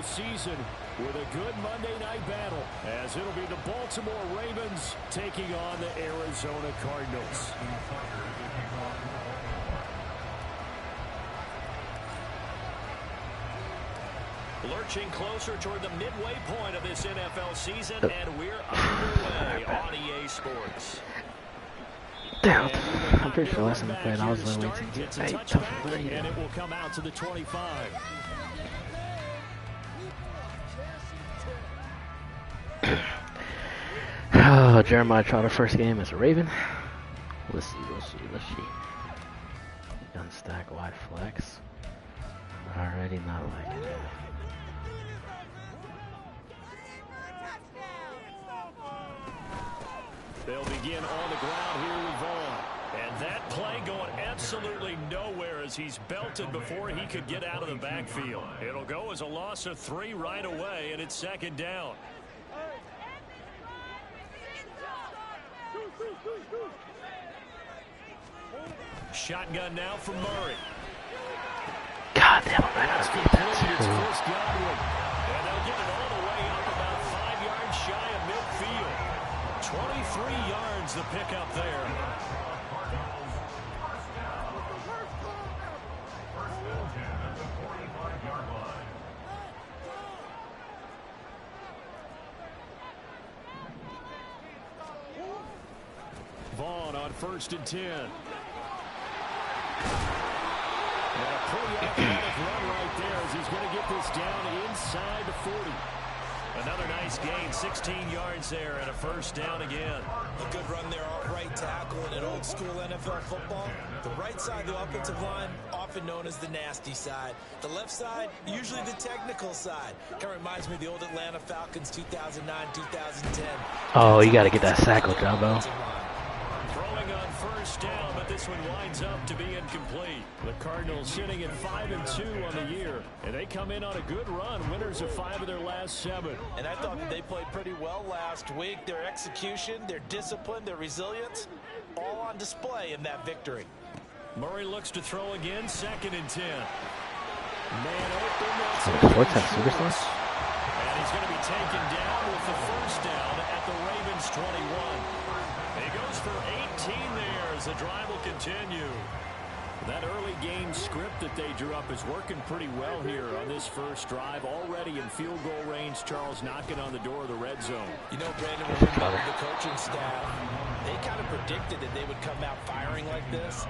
season with a good Monday night battle, as it'll be the Baltimore Ravens taking on the Arizona Cardinals. Lurching closer toward the midway point of this NFL season, and we're underway on EA Sports. Damn, I'm pretty sure last time I played, I was like, waiting to get and it will come out to the 25. Oh, Jeremiah Trotter first game as a Raven. Let's see. Unstack wide flex. Already not liking it. They'll begin on the ground here with Vaughn. And that play going absolutely nowhere as he's belted before he could get out of the backfield. It'll go as a loss of 3 right away, and it's 2nd down. Shotgun now from Murray. God damn it, man. That's Chris Godwin. And they'll get it all the way up about 5 yards shy of midfield. 23 yards the pickup there. Vaughn on 1st and 10. And a pretty athletic run right there as he's going to get this down inside the 40. Another nice gain, 16 yards there, and a 1st down again. A good run there off right tackle in an old school NFL football. The right side of the offensive line, often known as the nasty side. The left side, usually the technical side. Kind of reminds me of the old Atlanta Falcons 2009, 2010. Oh, you got to get that sack with Jumbo. Throwing on 1st down, but this one winds up to be incomplete. The Cardinals sitting at 5-2 on the year, and they come in on a good run, winners of 5 of their last 7. And I thought that they played pretty well last week. Their execution, their discipline, their resilience, all on display in that victory. Murray looks to throw again, 2nd and 10. Man open, that's Superstars? and he's going to be taken down with the 1st down at the Ravens 21. He goes for 18 there as the drive will continue. That early game script that they drew up is working pretty well here on this 1st drive. Already in field goal range, Charles knocking on the door of the red zone. You know, Brandon, when we met with the coaching staff, they kind of predicted that they would come out firing like this.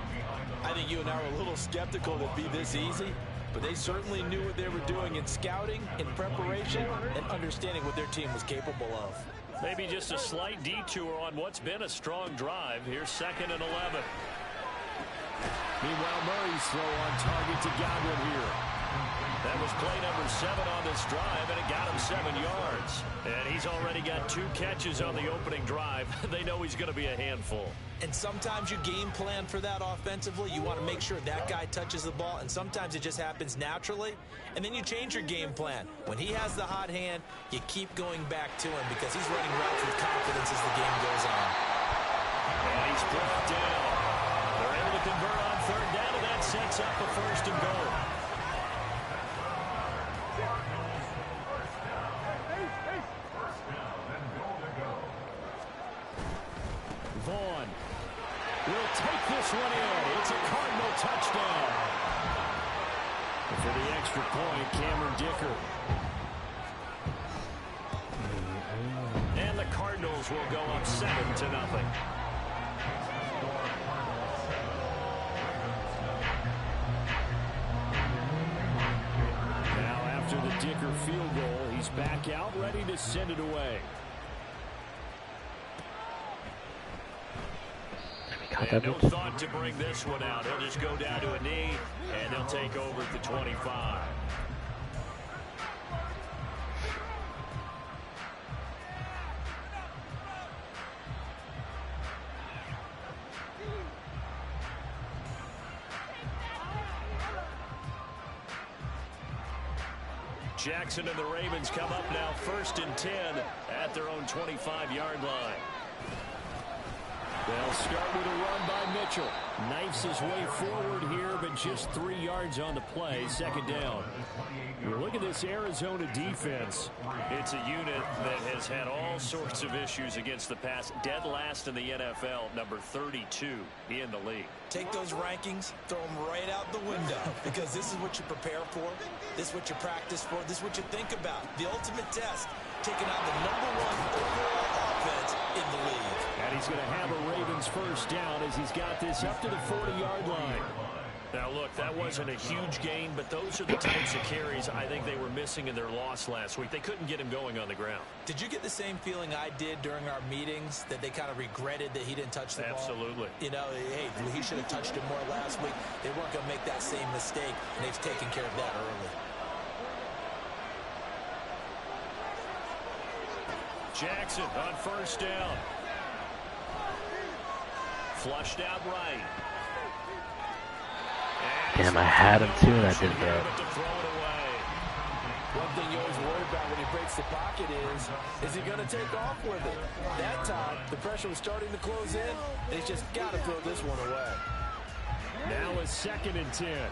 I think you and I were a little skeptical that it'd be this easy, but they certainly knew what they were doing in scouting, in preparation, and understanding what their team was capable of. Maybe just a slight detour on what's been a strong drive. Here's 2nd and 11. Meanwhile, Murray's throw on target to Godwin here. That was play number 7 on this drive, and it got him 7 yards. And he's already got 2 catches on the opening drive. They know he's going to be a handful. And sometimes you game plan for that offensively. You want to make sure that guy touches the ball, and sometimes it just happens naturally. And then you change your game plan. When he has the hot hand, you keep going back to him because he's running routes with confidence as the game goes on. And he's brought down. They're able to convert on 3rd down, and that sets up the 1st and goal. Vaughn will take this one in. It's a Cardinal touchdown. And for the extra point, Cameron Dicker. And the Cardinals will go up 7-0. Now after the Dicker field goal, he's back out ready to send it away. And no thought to bring this one out. He'll just go down to a knee, and he'll take over at the 25. Jackson and the Ravens come up now 1st and 10 at their own 25-yard line. They'll start with a run by Mitchell. Knifes his way forward here, but just 3 yards on the play. Second down. Look at this Arizona defense. It's a unit that has had all sorts of issues against the pass. Dead last in the NFL, number 32 in the league. Take those rankings, throw them right out the window, because this is what you prepare for. This is what you practice for. This is what you think about. The ultimate test, taking out the #1 overall offense in the league. And he's going to have a Ravens first down as he's got this up to the 40-yard line. Now, look, that wasn't a huge gain, but those are the types of carries I think they were missing in their loss last week. They couldn't get him going on the ground. Did you get the same feeling I did during our meetings, that they kind of regretted that he didn't touch the ball? Absolutely. You know, hey, he should have touched it more last week. They weren't going to make that same mistake, and they've taken care of that early. Jackson on first down. Flushed out right. Damn, I had him too, and I did that. One thing you always worry about when he breaks the pocket is he going to take off with it? That time, the pressure was starting to close in. They just got to throw this one away. Now a 2nd and 10.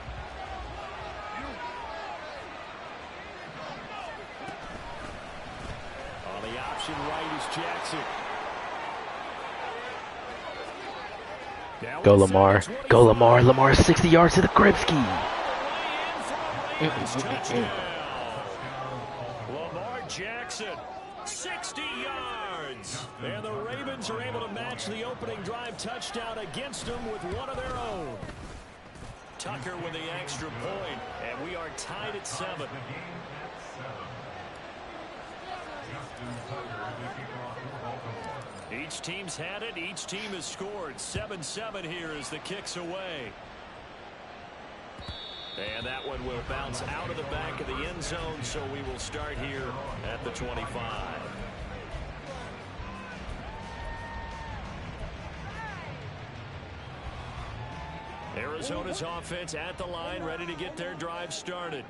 On the option right is Jackson. Go Lamar. Go Lamar. Lamar 60 yards to the Kripski. Lamar Jackson, 60 yards. And the Ravens are able to match the opening drive touchdown against them with one of their own. Tucker with the extra point, and we are tied at 7. Each team's had it. Each team has scored. 7-7 here as the kick's away. And that one will bounce out of the back of the end zone, so we will start here at the 25. Arizona's offense at the line, ready to get their drive started.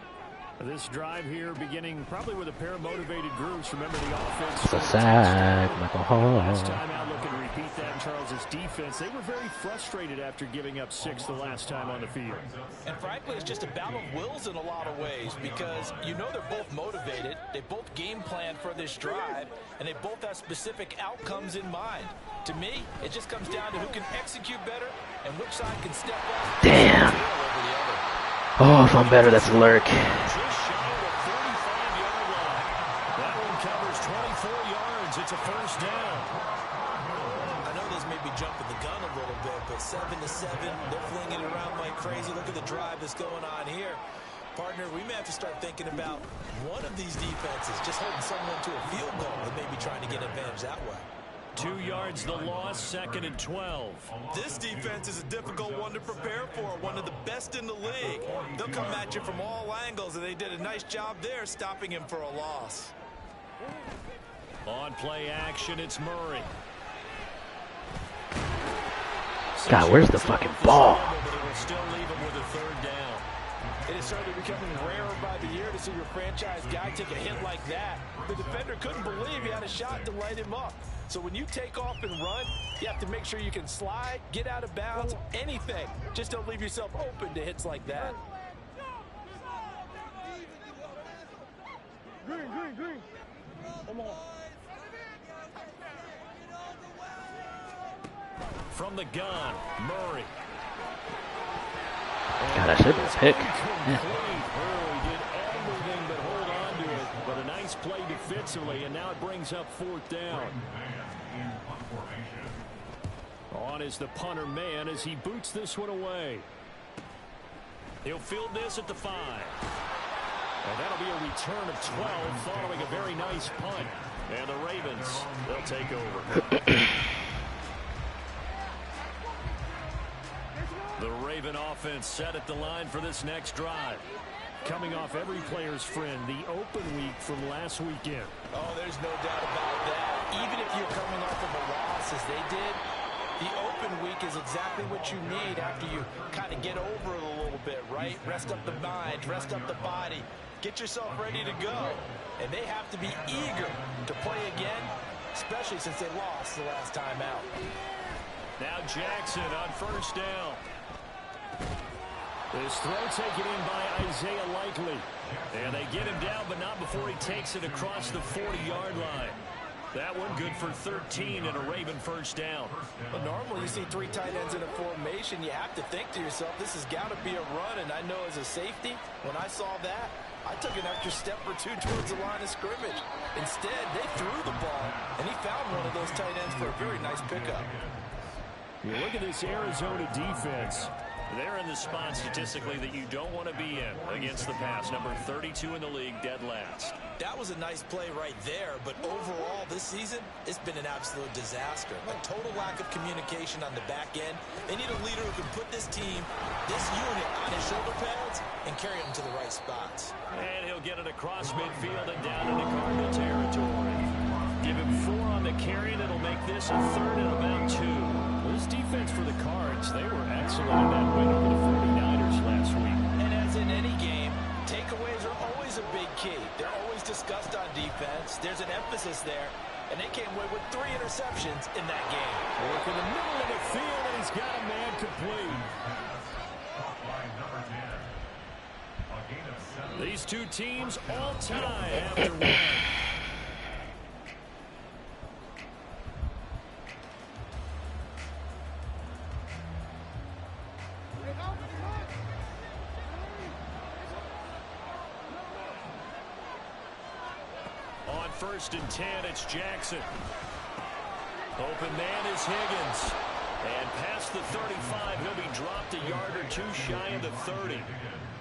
This drive here beginning probably with a pair of motivated groups. Remember the offense. It's a sack, Michael Hall. Last time out, looking to repeat that in Charles's defense. They were very frustrated after giving up 6 the last time on the field. And frankly, it's just a battle of wills in a lot of ways, because you know they're both motivated. They both game plan for this drive, and they both have specific outcomes in mind. To me, it just comes down to who can execute better and which side can step up. Damn. Oh, if I'm better, that's a lurk. Just shy of the 35-yard line. That one covers 24 yards. It's a first down. I know this may be jumping the gun a little bit, but 7-7, they're flinging it around like crazy. Look at the drive that's going on here. Partner, we may have to start thinking about one of these defenses just holding someone to a field goal and maybe trying to get advantage that way. 2 yards the loss, 2nd and 12. This defense is a difficult one to prepare for, one of the best in the league. They'll come at you from all angles, and they did a nice job there stopping him for a loss. On play action, it's Murray. God, where's the fucking ball? But it will still leave him with a 3rd down. It is certainly becoming rarer by the year to see your franchise guy take a hit like that. The defender couldn't believe he had a shot to light him up. So when you take off and run, you have to make sure you can slide, get out of bounds, anything. Just don't leave yourself open to hits like that. Green. Come on. From the gun, Murray. God, I should have been a pick. Yeah. He did everything but hold on to it. But a nice play defensively, and now it brings up 4th down. On is the punter man as he boots this one away. He'll field this at the 5. And that'll be a return of 12 following a very nice punt. And the Ravens, they'll take over. The Raven offense set at the line for this next drive. Coming off every player's friend, the open week from last weekend. Oh, there's no doubt about that. Even if you're coming off of a loss as they did, the open week is exactly what you need after you kind of get over it a little bit, right? Rest up the mind, rest up the body, get yourself ready to go. And they have to be eager to play again, especially since they lost the last time out. Now Jackson on first down. This throw taken in by Isaiah Likely. And they get him down, but not before he takes it across the 40-yard line. That one good for 13 and a Raven first down. But normally you see 3 tight ends in a formation, you have to think to yourself, this has got to be a run. And I know as a safety, when I saw that, I took an extra step or 2 towards the line of scrimmage. Instead, they threw the ball, and he found one of those tight ends for a very nice pickup. You look at this Arizona defense. They're in the spot statistically that you don't want to be in against the pass. Number 32 in the league, dead last. That was a nice play right there, but overall this season, it's been an absolute disaster. A total lack of communication on the back end. They need a leader who can put this team, this unit, on his shoulder pads and carry them to the right spots. And he'll get it across midfield and down into Cardinal territory. Give him 4 on the carry, and it'll make this a 3rd and about 2. This defense for the Cards, they were excellent in that win over the 49ers last week. And as in any game, takeaways are always a big key. They're always discussed on defense. There's an emphasis there, and they came away with 3 interceptions in that game. Work in the middle of the field, and he's got a man complete. These two teams all tie after 1. On 1st and 10, it's Jackson. Open man is Higgins. And past the 35, he'll be dropped a yard or 2 shy of the 30.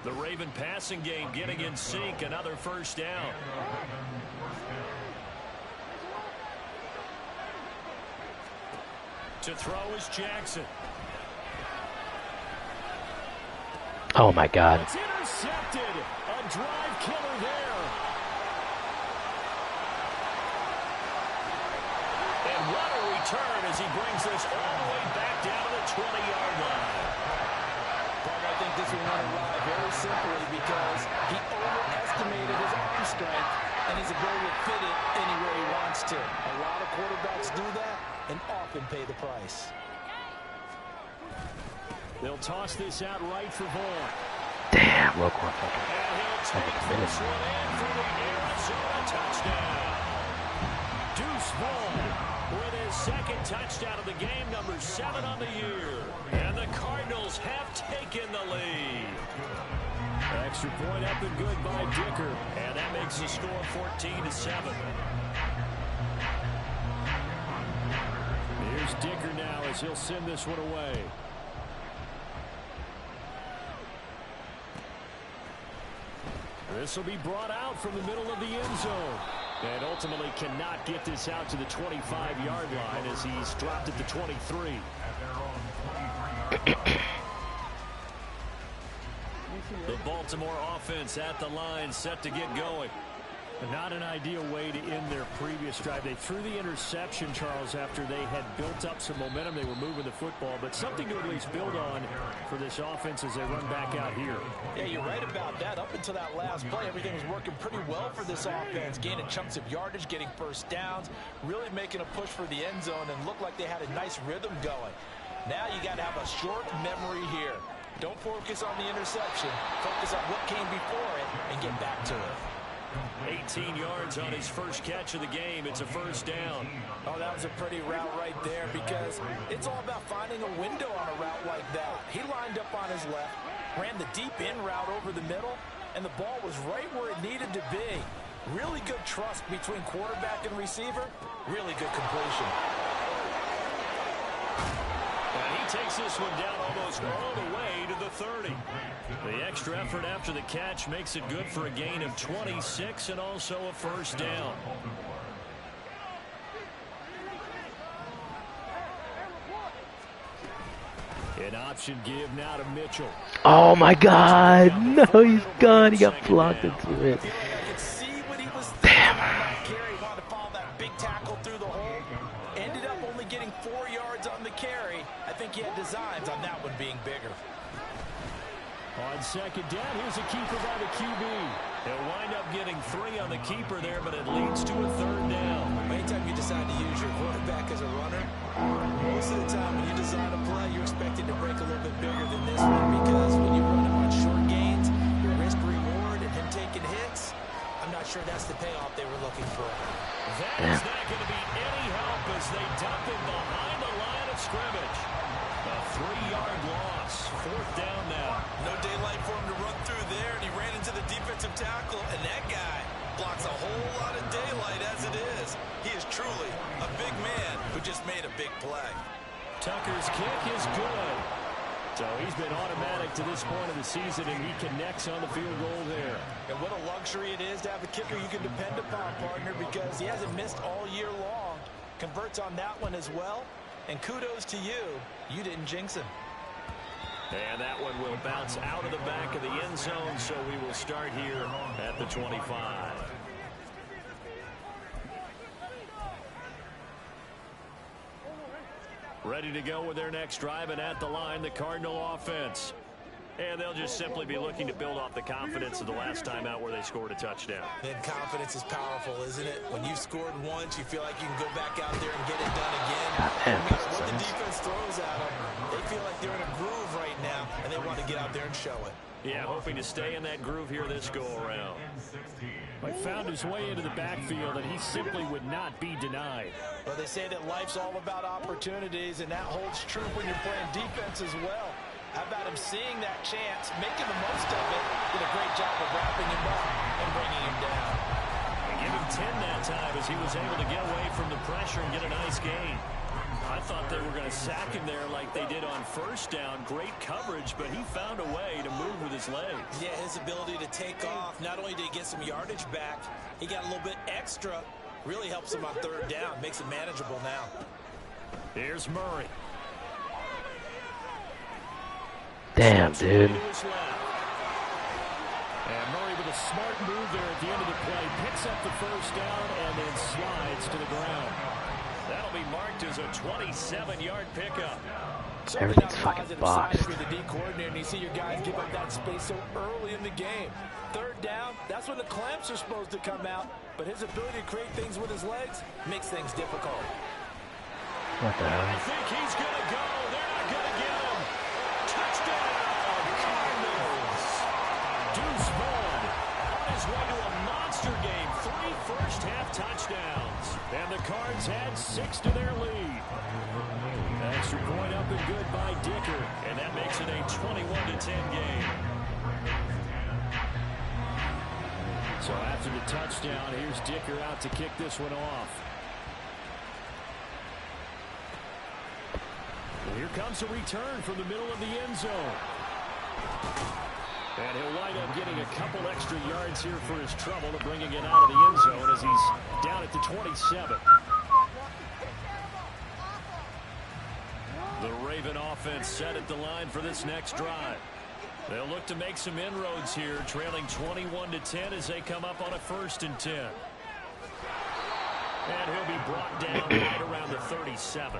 The Raven passing game getting in sync, another first down. To throw is Jackson. Oh my God. It's intercepted. A drive killer there. And what a return as he brings this all the way back down to the 20-yard line. I think this will run arrive very simply because he overestimated his arm strength and his ability to fit it anywhere he wants to. A lot of quarterbacks do that and often pay the price. They'll toss this out right for Vaughn. Damn, Roquan. And he'll take this one in for the Arizona touchdown. Deuce Vaughn with his 2nd touchdown of the game, number 7 on the year. And the Cardinals have taken the lead. Extra point up and good by Dicker. And that makes the score 14-7. Here's Dicker now as he'll send this one away. This will be brought out from the middle of the end zone. And ultimately cannot get this out to the 25-yard line as he's dropped at the 23. The Baltimore offense at the line, set to get going. Not an ideal way to end their previous drive. They threw the interception, Charles, after they had built up some momentum. They were moving the football, but something to at least build on for this offense as they run back out here. Yeah, you're right about that. Up until that last play, everything was working pretty well for this offense, gaining chunks of yardage, getting first downs, really making a push for the end zone, and looked like they had a nice rhythm going. Now you got to have a short memory here. Don't focus on the interception. Focus on what came before it and get back to it. 18 yards on his first catch of the game. It's a first down. Oh, that was a pretty route right there because it's all about finding a window on a route like that. He lined up on his left, ran the deep in route over the middle, and the ball was right where it needed to be. Really good trust between quarterback and receiver. Really good completion. And he takes this one down almost all the way to the 30. The extra effort after the catch makes it good for a gain of 26 and also a first down. An option give now to Mitchell. Oh my God. No, he's gone. He got blocked into it. Damn. Carey wanted to follow that big tackle through the hole. Ended up only getting 4 yards on the carry. I think he had designs on that one being bigger. On second down, here's a keeper by the QB. He'll wind up getting 3 on the keeper there, but it leads to a third down. When you anytime you decide to use your quarterback as a runner, most of the time when you design a play, you're expecting to break a little bit bigger than this one, because when you run him on short gains, your risk reward and him taking hits, I'm not sure that's the payoff they were looking for. That is not going to be any help as they dump him behind the line of scrimmage. A 3-yard loss. 4th down now. No daylight for him to run through there, and he ran into the defensive tackle, and that guy blocks a whole lot of daylight as it is. He is truly a big man who just made a big play. Tucker's kick is good. So he's been automatic to this point of the season, and he connects on the field goal there. And what a luxury it is to have a kicker you can depend upon, partner, because he hasn't missed all year long. Converts on that one as well. And kudos to you. You didn't jinx him. And that one will bounce out of the back of the end zone, so we will start here at the 25. Ready to go with their next drive, and at the line, the Cardinal offense. And they'll just simply be looking to build off the confidence of the last time out where they scored a touchdown. And confidence is powerful, isn't it? When you've scored once, you feel like you can go back out there and get it done again. No matter what the defense throws at them, they feel like they're in a groove right now, and they want to get out there and show it. Yeah, hoping to stay in that groove here this go-around. He found his way into the backfield, and he simply would not be denied. Well, they say that life's all about opportunities, and that holds true when you're playing defense as well. How about him seeing that chance, making the most of it, did a great job of wrapping him up and bringing him down. And give him 10 that time as he was able to get away from the pressure and get a nice gain. I thought they were going to sack him there like they did on 1st down. Great coverage, but he found a way to move with his legs. Yeah, his ability to take off, not only did he get some yardage back, he got a little bit extra. Really helps him on 3rd down, makes it manageable now. Here's Murray. Damn, dude. And Murray with a smart move there at the end of the play. Picks up the 1st down and then slides to the ground. That'll be marked as a 27-yard pickup. Everything's fucking boxed. If you're the D coordinator and you see your guys give up that space so early in the game. 3rd down, that's when the clamps are supposed to come out. But his ability to create things with his legs makes things difficult. What the hell? I think he's going to go. They're not going to get him. Touchdown, Cardinals. Deuce Vaughn on his way to a monster game. 3 first-half touchdowns. And the Cards had 6 to their lead. Extra point up and good by Dicker. And that makes it a 21-10 game. So after the touchdown, here's Dicker out to kick this one off. And here comes a return from the middle of the end zone. And he'll wind up getting a couple extra yards here for his trouble to bringing it out of the end zone as he's down at the 27. The Raven offense set at the line for this next drive. They'll look to make some inroads here, trailing 21-10 as they come up on a 1st and 10. And he'll be brought down right around the 37.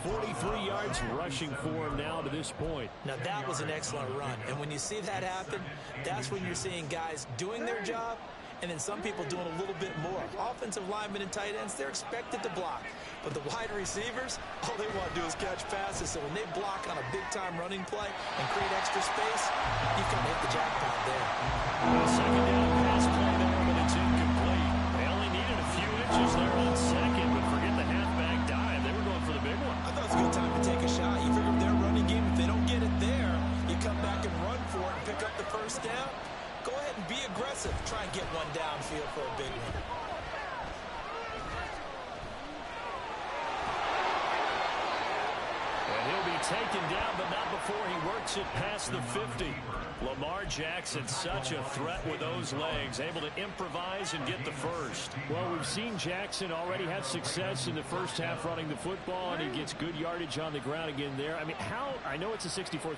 43 yards rushing for him now to this point. Now that was an excellent run, and when you see that happen, that's when you're seeing guys doing their job and then some people doing a little bit more. Offensive linemen and tight ends, they're expected to block. But the wide receivers, all they want to do is catch passes. So when they block on a big-time running play and create extra space, you've kind of hit the jackpot there. Second down pass play there, but it's incomplete. They only needed a few inches there on 2nd, but forget the halfback dive. They were going for the big one. I thought it was a good time to take a shot. You figure if their running game, if they don't get it there, you come back and run for it and pick up the 1st down. Go ahead and be aggressive. Try and get one downfield for a big one. And he'll be taken down, but not before he works it past the 50. Lamar Jackson, such a threat with those legs, able to improvise and get the 1st. Well, we've seen Jackson already have success in the 1st half running the football, and he gets good yardage on the ground again there. I mean, I know it's a $64,000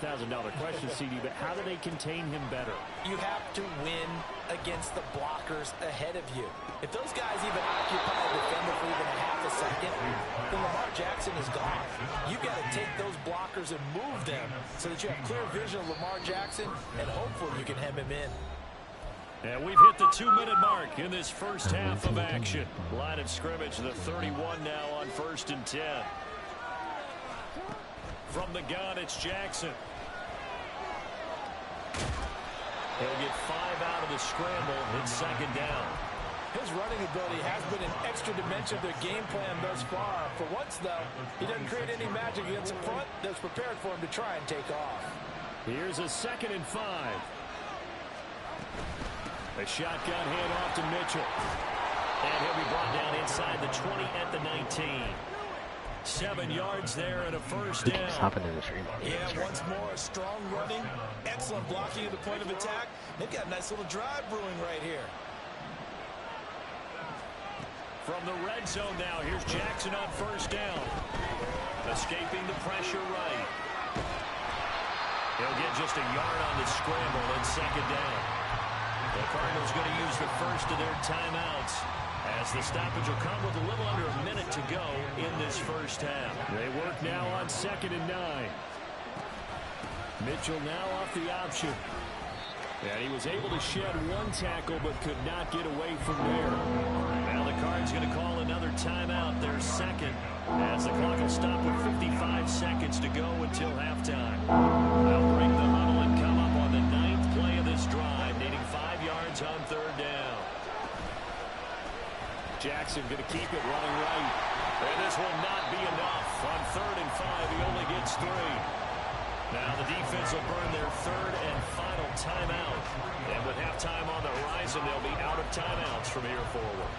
question, CD, but how do they contain him better? You have to win against the blockers ahead of you. If those guys even occupy a defender for even a half a second, then Lamar Jackson is gone. You've got to take those blockers and move them so that you have clear vision of Lamar Jackson, and hopefully you can hem him in. And we've hit the 2-minute mark in this first half of action. Line of scrimmage, the 31 now on 1st and 10. From the gun, it's Jackson. He'll get 5 out of the scramble. It's 2nd down. His running ability has been an extra dimension of their game plan thus far. For once, though, he doesn't create any magic against the front that's prepared for him to try and take off. Here's a 2nd and 5. A shotgun handoff to Mitchell. And he'll be brought down inside the 20 at the 19. 7 yards there and a first down. Yeah, once more, strong running, excellent blocking at the point of attack. They've got a nice little drive brewing right here. From the red zone now, here's Jackson on 1st down. Escaping the pressure right. He'll get just a yard on the scramble and 2nd down. The Cardinals going to use the first of their timeouts, as the stoppage will come with a little under a minute to go in this first half. They work now on 2nd and 9. Mitchell now off the option. And he was able to shed 1 tackle but could not get away from there. Now the Cards going to call another timeout, their 2nd, as the clock will stop with 55 seconds to go until halftime. They'll break the huddle and come up on the 9th play of this drive, needing 5 yards on 3rd down. Jackson going to keep it running right. And this will not be enough. On 3rd and 5, he only gets 3. Now the defense will burn their 3rd and final timeout. And with halftime on the horizon, they'll be out of timeouts from here forward.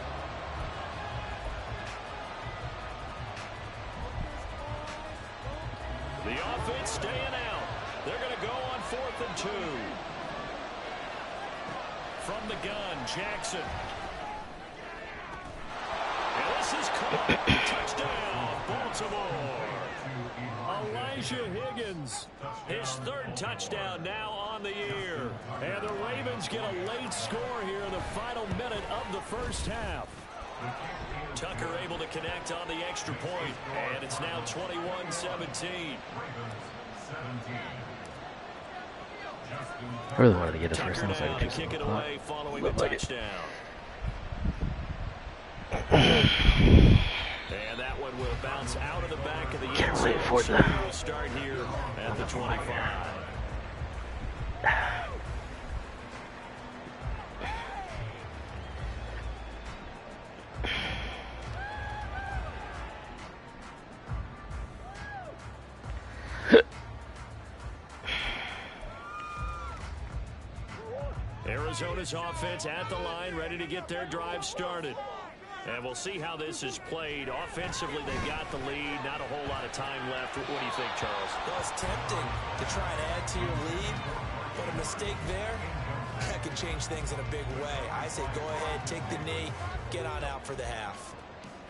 The offense staying out. They're going to go on 4th and 2. From the gun, Jackson. And this is caught. Touchdown, Baltimore. Elijah Higgins, his 3rd touchdown now on the year. And the Ravens get a late score here in the final minute of the first half. Tucker able to connect on the extra point, and it's now 21-17. I really wanted to get his first Tucker one so I now could to do kick it something. away following the Looked like it. touchdown. And that one will bounce out of the back of the end zone. Can't wait for So that. we will start here at the 25. Arizona's offense at the line, ready to get their drive started. And we'll see how this is played. Offensively, they've got the lead. Not a whole lot of time left. What do you think, Charles? Well, it's tempting to try and add to your lead, but a mistake there, that can change things in a big way. I say go ahead, take the knee, get on out for the half.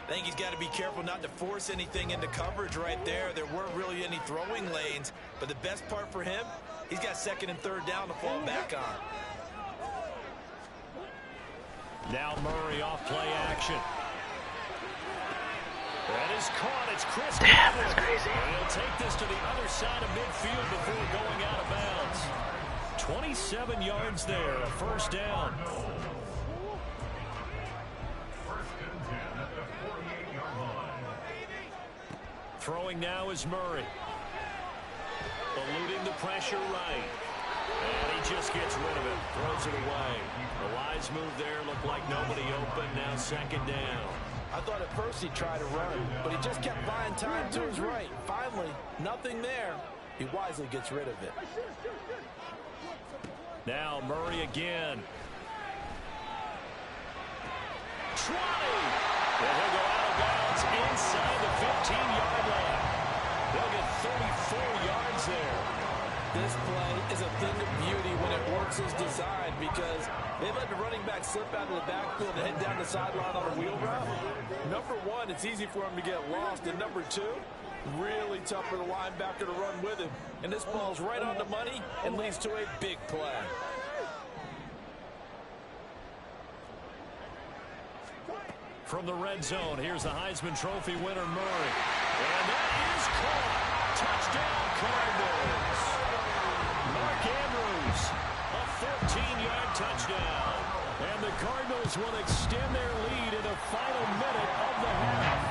I think he's got to be careful not to force anything into coverage right there. There weren't really any throwing lanes, but the best part for him, he's got 2nd and 3rd down to fall back on. Now Murray off play action. That is caught. It's Chris. Damn, that's crazy. And he'll take this to the other side of midfield before going out of bounds. 27 yards there, a 1st down. Throwing now is Murray. Eluding the pressure right. And he just gets rid of it. Throws it away. A wise move there. Looked like nobody open. Now 2nd down. I thought at first he'd try to run, but he just kept buying time to his right. Finally, nothing there. He wisely gets rid of it. Now Murray again. Try! And he'll go out of bounds inside the 15-yard line. They'll get 34 yards there. This play is a thing of beauty when it works as designed, because they let the running back slip out of the backfield and head down the sideline on a wheel route. Number one, it's easy for him to get lost. And number two, really tough for the linebacker to run with him. And this ball's right on the money and leads to a big play. From the red zone, here's the Heisman Trophy winner, Murray. And that is caught. Touchdown, Cardinals. Mark Andrews, a 14-yard touchdown. And the Cardinals will extend their lead in the final minute of the half.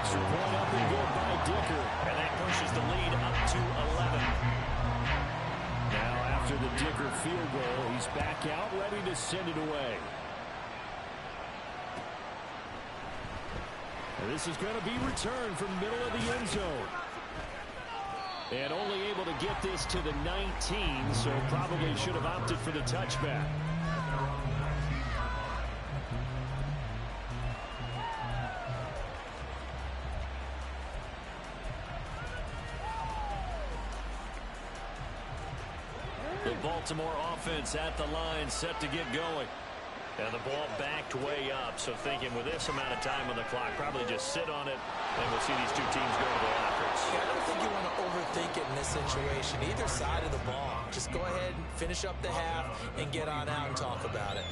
Extra point up and good by Dicker. And that pushes the lead up to 11. Now after the Dicker field goal, he's back out ready to send it away. And this is going to be returned from the middle of the end zone. And only able to get this to the 19, so probably should have opted for the touchback. The Baltimore offense at the line, set to get going. And the ball backed way up, so thinking with this amount of time on the clock, probably just sit on it, and we'll see these two teams go to the lockers. Yeah, I don't think you want to overthink it in this situation. Either side of the ball. Just go ahead and finish up the half and get on out and talk about it.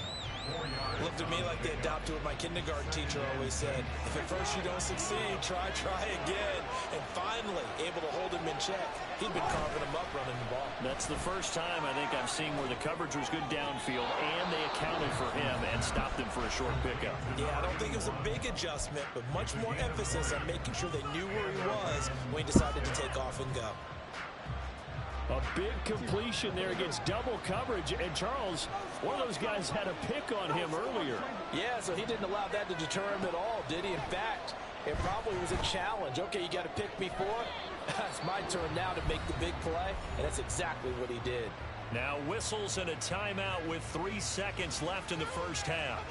Looked at me like they adopted what my kindergarten teacher always said. If at first you don't succeed, try again. And finally, able to hold him in check. He'd been carving him up running the ball. That's the first time I think I've seen where the coverage was good downfield and they accounted for him and stopped him for a short pickup. Yeah, I don't think it was a big adjustment, but much more emphasis on making sure they knew where he was when he decided to take off and go. A big completion there against double coverage. And Charles, one of those guys had a pick on him earlier. Yeah, so he didn't allow that to deter him at all, did he? In fact, it probably was a challenge. Okay, you got to pick me for it. It's my turn now to make the big play, and that's exactly what he did. Now whistles and a timeout with 3 seconds left in the first half.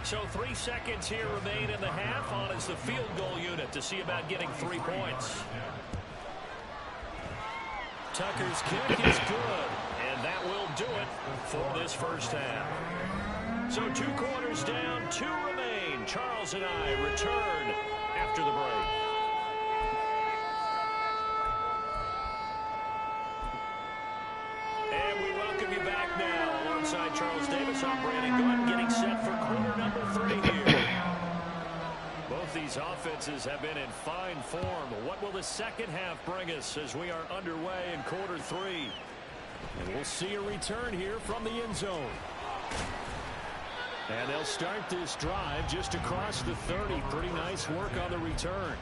So 3 seconds here remain in the half. On is the field goal unit to see about getting 3 points. Tucker's kick is good, and that will do it for this first half. So 2 quarters down, 2 remain. Charles and I return after the break. And we welcome you back now. Alongside Charles Davis, I'm Brandon Gordon, getting set for quarter number 3 here. Both these offenses have been in fine form. What will the second half bring us as we are underway in quarter 3? And we'll see a return here from the end zone. And they'll start this drive just across the 30. Pretty nice work on the return.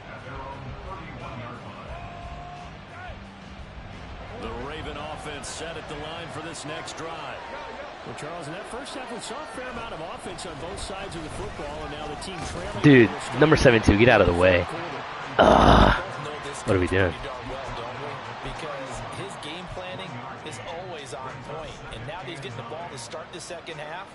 The Raven offense set at the line for this next drive. Well, Charles, in that first half, we saw a fair amount of offense on both sides of the football, and now the team trailing. Dude, number 72, get out of the way. What are we doing? Because his game planning is always on point, and now that he's getting the ball to start the second half,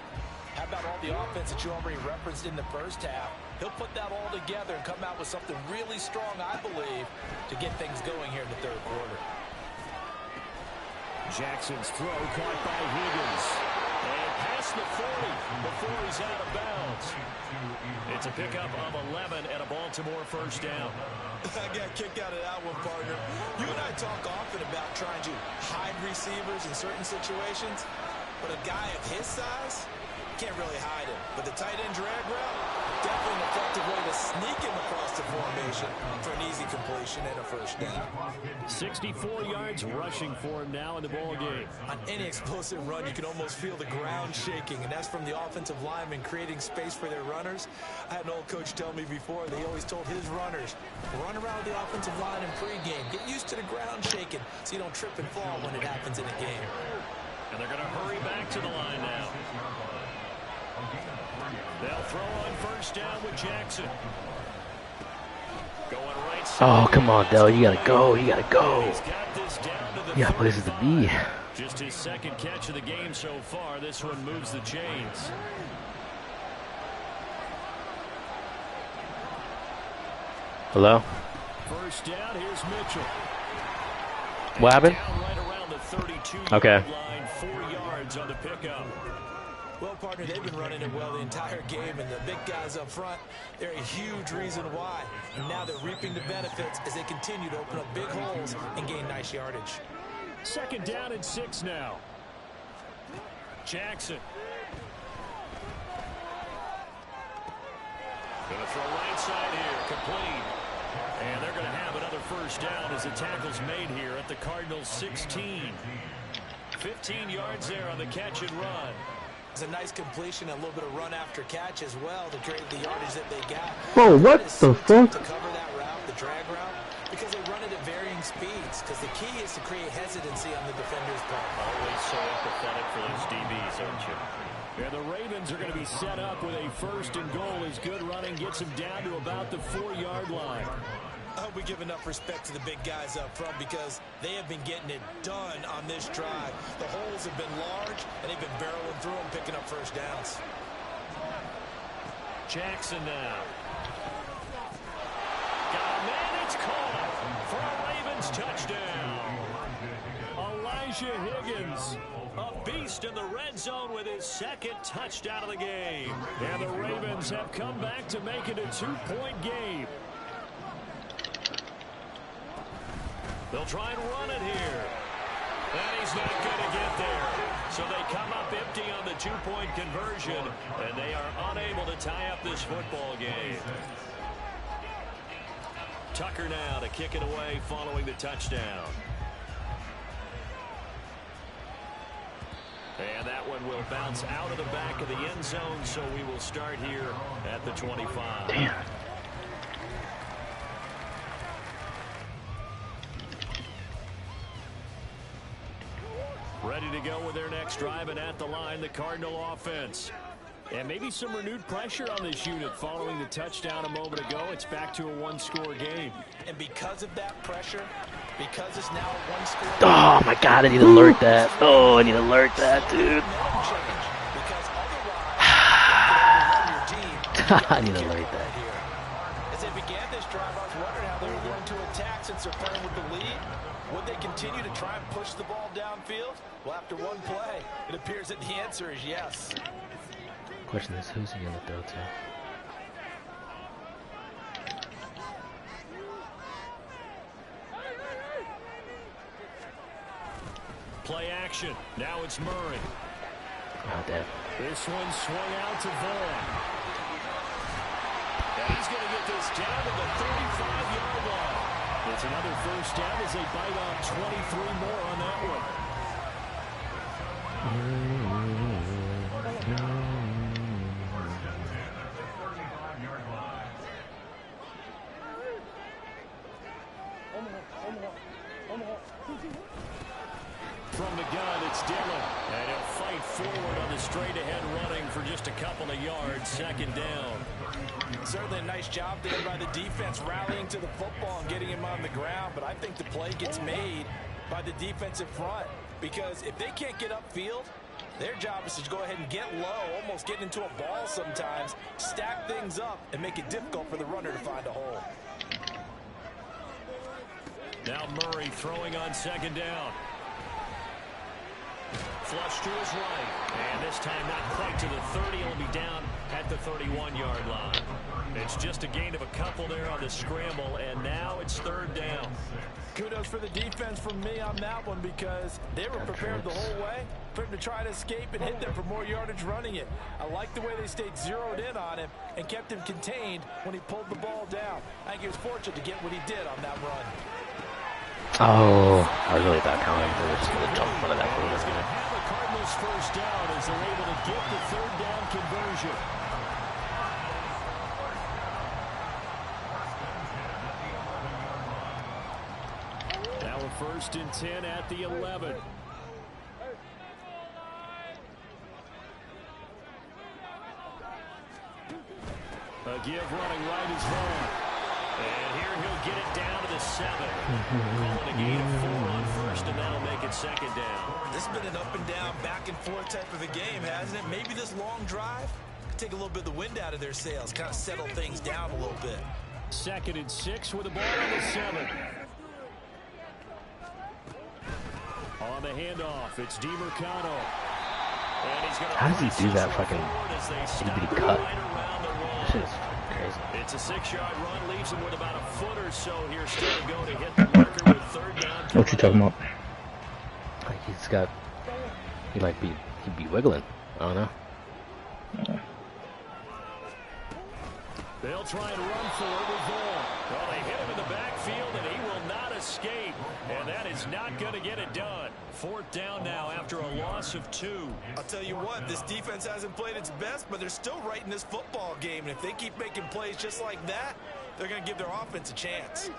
how about all the offense that you already referenced in the first half? He'll put that all together and come out with something really strong, I believe, to get things going here in the third quarter. Jackson's throw caught by Higgins. And past the 40 before he's out of bounds. It's a pickup of 11 and a Baltimore first down. I got kicked out of that one, partner. You and I talk often about trying to hide receivers in certain situations, but a guy of his size can't really hide him. But the tight end drag route, definitely an effective way to sneak him across the formation for an easy completion and a first down. 64 yards rushing for him now in the ball game. On any explosive run, you can almost feel the ground shaking, and that's from the offensive linemen creating space for their runners. I had an old coach tell me before, they always told his runners, run around the offensive line in pregame. Get used to the ground shaking so you don't trip and fall when it happens in a game. And they're going to hurry back to the line now. They'll throw on first down with Jackson. Going right side. Oh, come on, Dell. You gotta go. You gotta go. You got places to be. Just his second catch of the game so far. This one moves the chains. Hello? First down, here's Mitchell. What happened? Right around the 32-yard Okay. line, 4 yards on the pickup. Well, partner, they've been running it well the entire game, and the big guys up front, they're a huge reason why. And now they're reaping the benefits as they continue to open up big holes and gain nice yardage. Second down and 6 now. Jackson. Going to throw right side here, complete. And they're going to have another first down as the tackle's made here at the Cardinals' 16. 15 yards there on the catch and run. It's a nice completion, a little bit of run after catch as well to create the yardage that they got. Oh, what the fuck? To cover that route, the drag route, because they run it at varying speeds. Because the key is to create hesitancy on the defender's part. Always so empathetic for those DBs, aren't you? Yeah, the Ravens are going to be set up with a 1st and goal as good running gets them down to about the 4-yard line. I hope we give enough respect to the big guys up front because they have been getting it done on this drive. The holes have been large, and they've been barreling through them, picking up first downs. Jackson now. Got a man, it's caught for a Ravens touchdown. Elijah Higgins, a beast in the red zone with his 2nd touchdown of the game. And the Ravens have come back to make it a 2-point game. They'll try and run it here. And he's not going to get there. So they come up empty on the 2-point conversion, and they are unable to tie up this football game. Tucker now to kick it away following the touchdown. And that one will bounce out of the back of the end zone, so we will start here at the 25. Damn. Ready to go with their next drive, and at the line, the Cardinal offense. And maybe some renewed pressure on this unit following the touchdown a moment ago. It's back to a 1-score game. And because of that pressure, because it's now a 1-score game. Oh my god, I need to alert that. Oh, I need to alert that, dude. I need to alert that. As they began this drive, I was wondering how they were going to attack since they're playing with the lead. Would they continue to try and push the ball downfield? Well, after one play, it appears that the answer is yes. Question is, who's he gonna throw to? Play action. Now it's Murray. Oh, damn. This one swung out to Vaughn. And he's going to get this down to the 35-yard line. It's another first down as they bite off 23 more on that one. From the gun, it's Dillon. And he'll fight forward on the straight-ahead running for just a couple of yards. 2nd down. Certainly a nice job there by the defense rallying to the football and getting him on the ground. But I think the play gets made by the defensive front. Because if they can't get upfield, their job is to go ahead and get low, almost get into a ball sometimes, stack things up, and make it difficult for the runner to find a hole. Now Murray throwing on 2nd down. Flush to his right. And this time not quite to the 30. He'll be down at the 31-yard line. It's just a gain of a couple there on the scramble, and now it's 3rd down. Kudos for the defense from me on that one because they were prepared the whole way for him to try to escape and hit them for more yardage running it. I like the way they stayed zeroed in on him and kept him contained when he pulled the ball down. I think he was fortunate to get what he did on that run. Oh, I really thought Colin was just going to jump in front of that He's thing. going to have the Cardinals first down as they're able to get the 3rd down conversion. Now a 1st and 10 at the 11. A give running right is Vaughn. And here he'll get it down to the 7. Calling a gain of 4 on 1st, and that'll make it 2nd down. This has been an up and down, back and forth type of a game, hasn't it? Maybe this long drive could take a little bit of the wind out of their sails, kind of settle things down a little bit. 2nd and 6 with the ball on the 7. On the handoff, it's DiMercado. And he's going to How does he do that fucking itty-bitty cut? This shit is crazy. It's a 6-yard run, leaves him with about a foot or so here still to go to hit the marker with 3rd down. What you talking about? Like he's got, he'd be wiggling. I don't know. They'll try and run for it with Vaughn. Well, they hit him in the backfield, and he will not escape. And that is not going to get it done. 4th down now after a loss of 2. I'll tell you what, this defense hasn't played its best, but they're still right in this football game. And if they keep making plays just like that, they're going to give their offense a chance.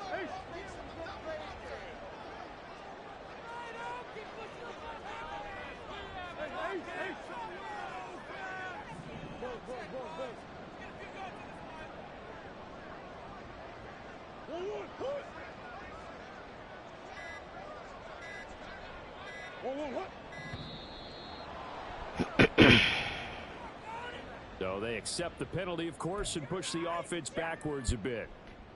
So they accept the penalty, of course, and push the offense backwards a bit.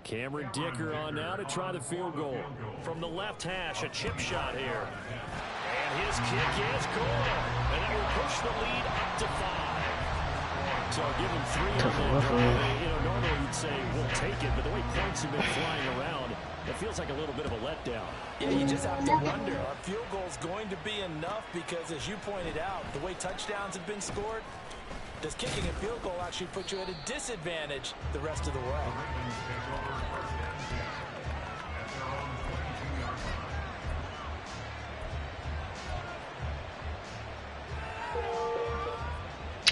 Cameron Dicker on now to try the field goal. From the left hash, a chip shot here. And his kick is good. And that will push the lead up to 5. So give him 3 on that drive. You know, normally you'd say, we'll take it, but the way points have been flying around, it feels like a little bit of a letdown. Yeah, you just have to wonder, are field goals going to be enough? Because as you pointed out, the way touchdowns have been scored, does kicking a field goal actually put you at a disadvantage the rest of the way?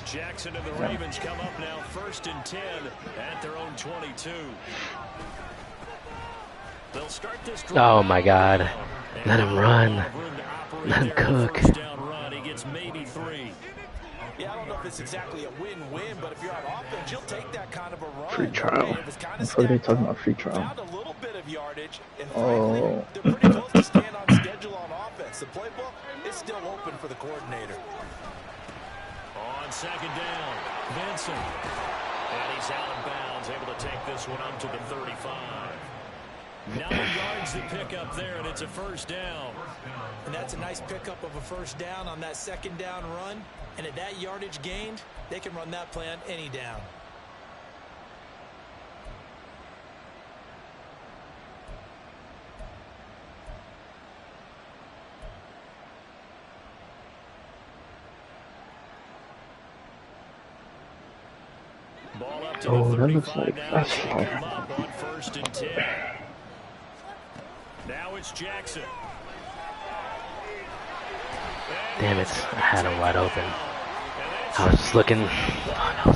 Jackson and the Ravens come up now 1st and 10 at their own 22. They'll start this drive. Oh my God. Let him run. Let him cook. He gets maybe 3. Yeah, I don't know if it's exactly a win-win, but if you're on offense, you'll take that kind of a run. Free trial. What are they talking about? Free trial. Found a little bit of yardage, and frankly, they're pretty close to staying on schedule on offense. The playbook is still open for the coordinator. On 2nd down, Vincent. And he's out of bounds, able to take this one up to the 35. 9 yards to pick up there, and it's a 1st down. And that's a nice pickup of a 1st down on that 2nd down run. And at that yardage gained, they can run that play on any down. Ball up to the 35 that looks like now. that's They come up on 1st and 10. Now it's Jackson. Damn it. I had him wide open. I was just looking. Oh, no,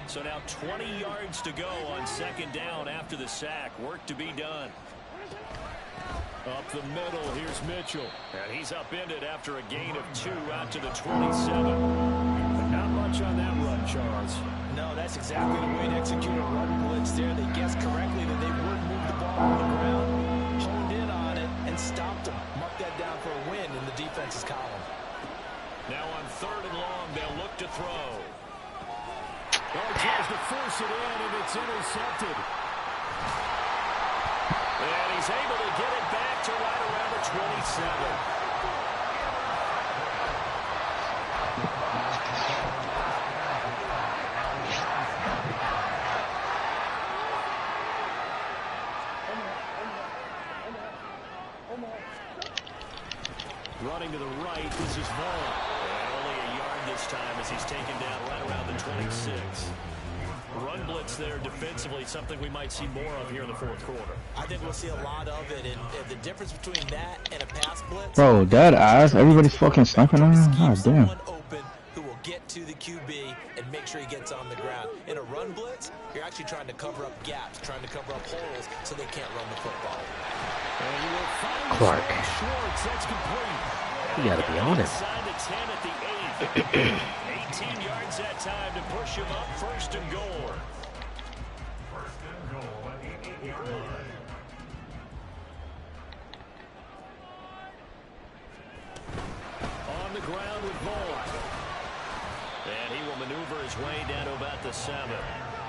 so now 20 yards to go on 2nd down after the sack. Work to be done. Up the middle, here's Mitchell. And he's upended after a gain of 2 out to the 27. Not much on that run, Charles. No, that's exactly the way to execute a run blitz there. They guessed correctly that they would move the ball on the ground, honed in on it, and stopped them. Mark that down for a win in the defense's column. Now on 3rd and long, they'll look to throw. Oh, tries to force it in, and it's intercepted. And he's able to get it back to right around the 27. Running to the right, this is Vaughn. And only a yard this time as he's taken down right around the 26. Run blitz there defensively, something we might see more of here in the 4th quarter. I think we'll see a lot of it, and the difference between that and a pass blitz. Bro, dead ass. Everybody's fucking sniping on him. God damn. Open who will get to the QB and make sure he gets on the ground. In a run blitz, you're actually trying to cover up gaps, trying to cover up holes so they can't run the football. Clark. That's complete. You gotta be on it. Inside the 10 at the 8. 18 yards that time to push him up 1st and goal. On the ground with Vaughn. And he will maneuver his way down to about the 7.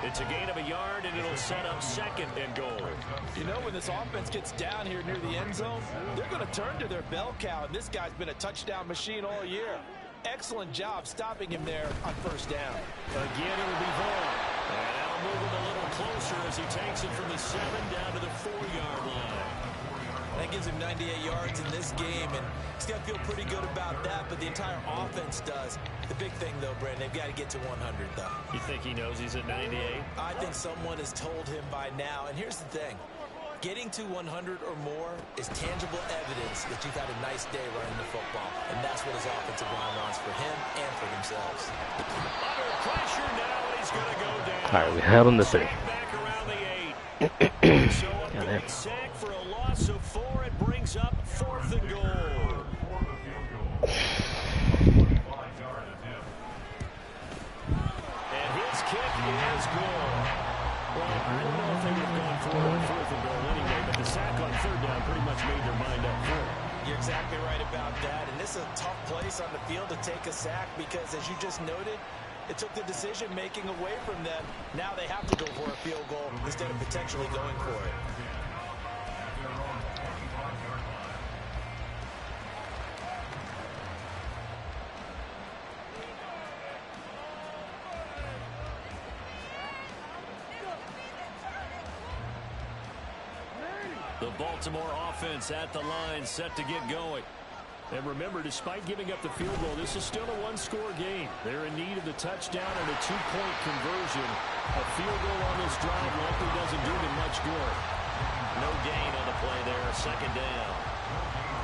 It's a gain of a yard, and it'll set up 2nd and goal. You know, when this offense gets down here near the end zone, they're going to turn to their bell cow, and this guy's been a touchdown machine all year. Excellent job stopping him there on 1st down. Again, it'll be Vaughn. And now move him a little closer as he takes it from the 7 down to the 4-yard line. That gives him 98 yards in this game, and he's got to feel pretty good about that, but the entire offense does. The big thing, though, Brandon, they've got to get to 100, though. You think he knows he's at 98? I think someone has told him by now, and here's the thing. Getting to 100 or more is tangible evidence that you've had a nice day running the football, and that's what his offensive line wants for him and for themselves. Under pressure now, and he's going to go down. All right, we held him to 3. Back around the 8. So a big sack for a loss of 4. It brings up 4th and goal. And his kick is good. Well, I don't know if they would have gone for it on 4th and goal anyway, but the sack on 3rd down pretty much made their mind up for it. You're exactly right about that, and this is a tough place on the field to take a sack because, as you just noted, it took the decision-making away from them. Now they have to go for a field goal instead of potentially going for it. The Baltimore offense at the line, set to get going. And remember, despite giving up the field goal, this is still a one-score game. They're in need of the touchdown and a 2-point conversion. A field goal on this drive likely doesn't do them much good. No gain on the play there, 2nd down.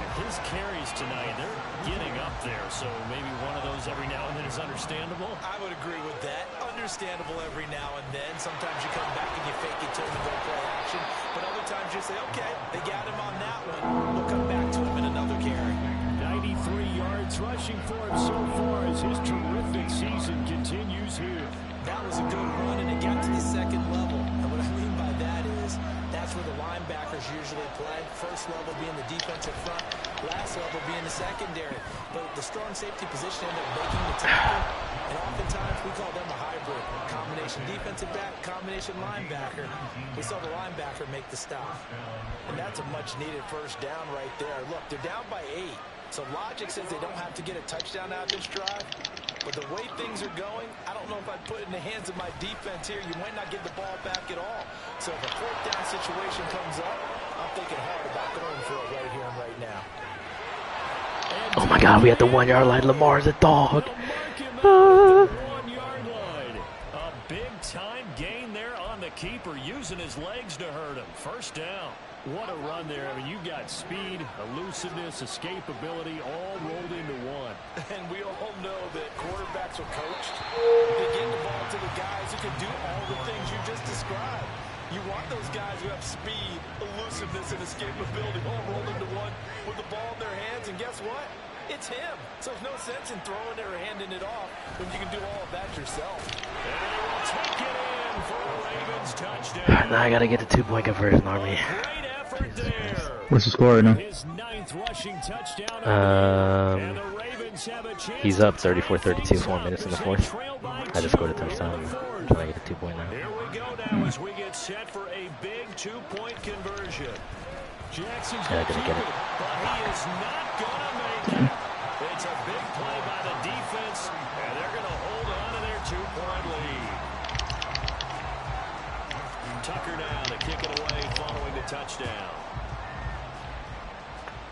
And his carries tonight, they're getting up there, so maybe one of those every now and then is understandable. I would agree with that. Understandable every now and then. Sometimes you come back and you fake it to him and go play action. But other times you say, okay, they got him on that one. We'll come back to him in another carry. 93 yards rushing for him so far as his terrific season continues here. That was a good run, and it got to the 2nd level. And what I mean by that is that's where the linebackers usually play. First level being the defensive front, last level being the secondary. But the strong safety position ended up making the tackle, and oftentimes we call them a hybrid. Combination defensive back, combination linebacker. We saw the linebacker make the stop. And that's a much-needed 1st down right there. Look, they're down by 8. So logic says they don't have to get a touchdown out of this drive. But the way things are going, I don't know if I'd put it in the hands of my defense here. You might not get the ball back at all. So if a 4th down situation comes up, I'm thinking hard about going for it right here and right now. Oh my God, we at the 1-yard line. Lamar's a dog. A big-time gain there on the keeper, using his legs to hurt him. 1st down. What a run there. I mean, you've got speed, elusiveness, escapability, all rolled into one. And we all know that quarterbacks are coached. They get the ball to the guys who can do all the things you just described. You want those guys who have speed, elusiveness, and escapability all rolled into one with the ball in their hands. And guess what? It's him. So there's no sense in throwing it or handing it off when you can do all of that yourself. And he will take it in for a Ravens touchdown. Now I gotta get the 2-point conversion, Army. Great effort there. What's the score right now? His 9th rushing touchdown. And the Ravens have a chance. He's up 34-32, 4 minutes in the 4th. I just scored a touchdown. I'm trying to get the 2-point now. Here we go now as we get set for a big 2-point conversion. Jackson's going to keep it, but he is not going to make it. It's a big play by the defense, and they're going to hold on to their 2-point lead. Tucker now to kick it away following the touchdown.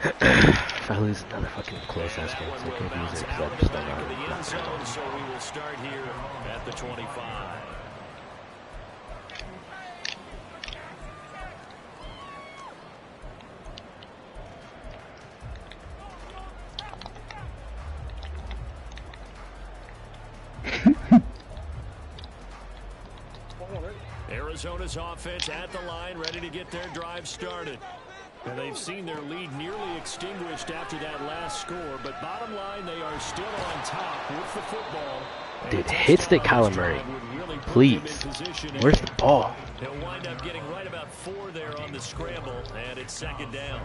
If I lose another fucking close-ass game, it's like maybe use it because I just don't know. The end zone, so we will start here at the 25. Arizona's offense at the line, ready to get their drive started. And they've seen their lead nearly extinguished after that last score, but bottom line, they are still on top with the football. Dude, hit stick Kyler Murray. Please. Where's the ball? They'll wind up getting right about 4 there on the scramble, and it's 2nd down.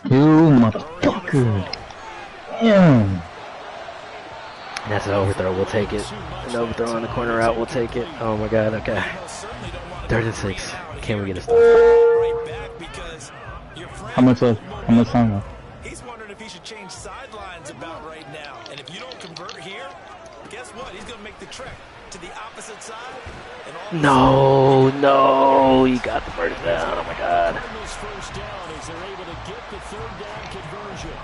You motherfucker. Damn. That's an overthrow. We'll take it. An overthrow on the corner route. We'll take it. Oh my God. Okay. 3rd and 6. Can we get a stop? How much left? How much time left? He's wondering if he should change sidelines about right now. And if you don't convert here, guess what? He's going to make the trek to the opposite side. And No, you got the first down. Oh my God. First down as they're able to get the third down conversion.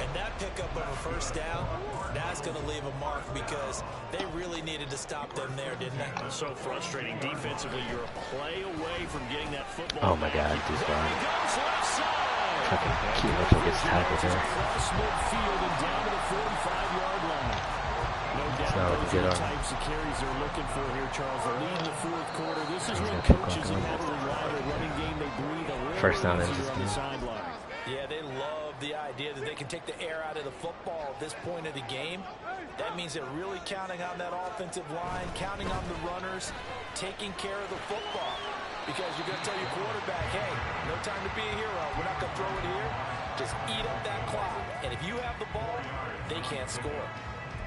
And that pickup of a first down, that's going to leave a mark because they really needed to stop them there, didn't they? It's so frustrating. Defensively, you're a play away from getting that football. Oh my God, dude's gone. Left side. Fucking cute Mitchell gets tackled there. Across midfield and down to the 45-yard line. No doubt those are the types of carries they're looking for here, Charles. The lead in the fourth quarter. This is when coaches have had to rely on a running game. They breathe a little first down easier on the sideline. Yeah, they love the idea that they can take the air out of the football at this point of the game. That means they're really counting on that offensive line, counting on the runners, taking care of the football. Because you're going to tell your quarterback, hey, no time to be a hero. We're not going to throw it here. Just eat up that clock. And if you have the ball, they can't score.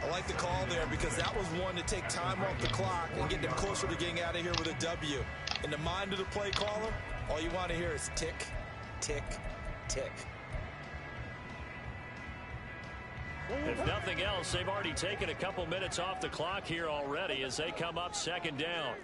I like the call there because that was one to take time off the clock and get them closer to getting out of here with a W. In the mind of the play caller, all you want to hear is tick, tick, tick. If nothing else, they've already taken a couple minutes off the clock here already as they come up second down.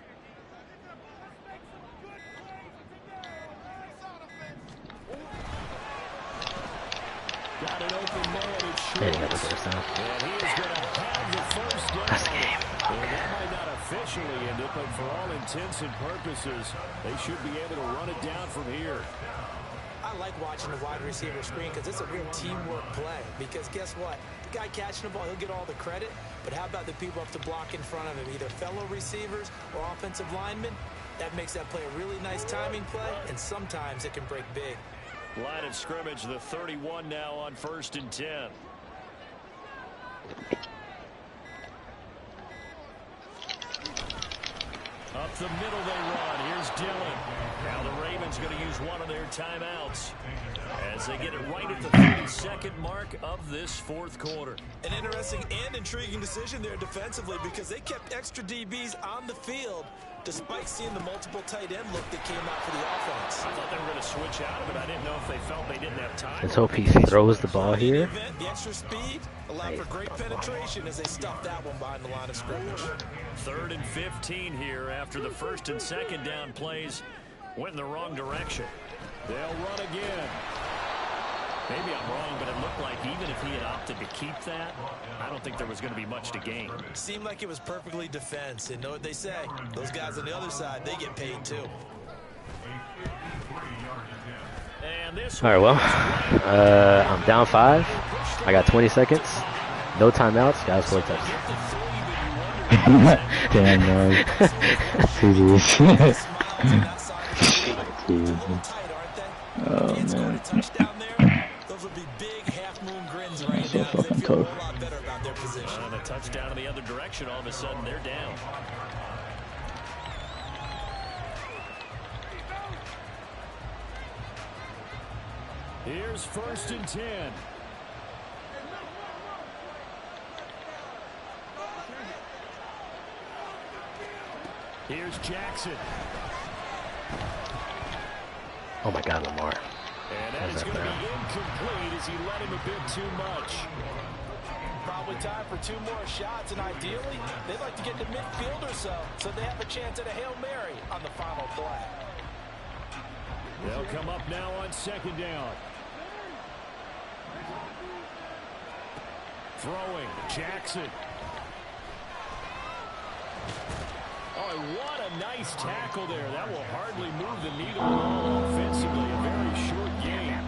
Got an open man. It's short. Got the first down. And he is going to have the first down. That's the game. And that might not officially end it, but for all intents and purposes, they should be able to run it down from here. I like watching the wide receiver screen because it's a real teamwork play. Because guess what? The guy catching the ball, he'll get all the credit. But how about the people up to block in front of him, either fellow receivers or offensive linemen? That makes that play a really nice timing play, and sometimes it can break big. Line of scrimmage, the 31 now on 1st and 10. Up the middle they run. Here's Dillon. Now the Ravens going to use one of their timeouts as they get it right at the 30-second mark of this fourth quarter. An interesting and intriguing decision there defensively because they kept extra DBs on the field despite seeing the multiple tight end look that came out for the offense. I thought they were going to switch out of it. I didn't know if they felt they didn't have time. Let's hope he throws the ball here. The extra speed allowed for great penetration as they stuffed that one behind the line of scrimmage. 3rd and 15 here after the 1st and 2nd down plays went in the wrong direction. They'll run again. Maybe I'm wrong, but it looked like even if he had opted to keep that, I don't think there was going to be much to gain. Seemed like it was perfectly defense. And know what they say? Those guys on the other side, they get paid too. And this All right, well, I'm down 5. I got 20 seconds. No timeouts. Guys, 4 touchdowns. Damn, no. Serious. Oh, man. Those would be big half-moon grins right So now. fucking They feel tough. a lot better about their position. a touchdown in the other direction. All of a sudden, they're down. Here's 1st and 10. Here's Jackson. Oh my God, Lamar. And that is going to be incomplete as he let him a bit too much. Probably time for 2 more shots, and ideally, they'd like to get to midfield or so they have a chance at a Hail Mary on the final play. They'll come up now on 2nd down. Throwing, Jackson. Oh, what a nice tackle there. That will hardly move the needle at all offensively. A very short game.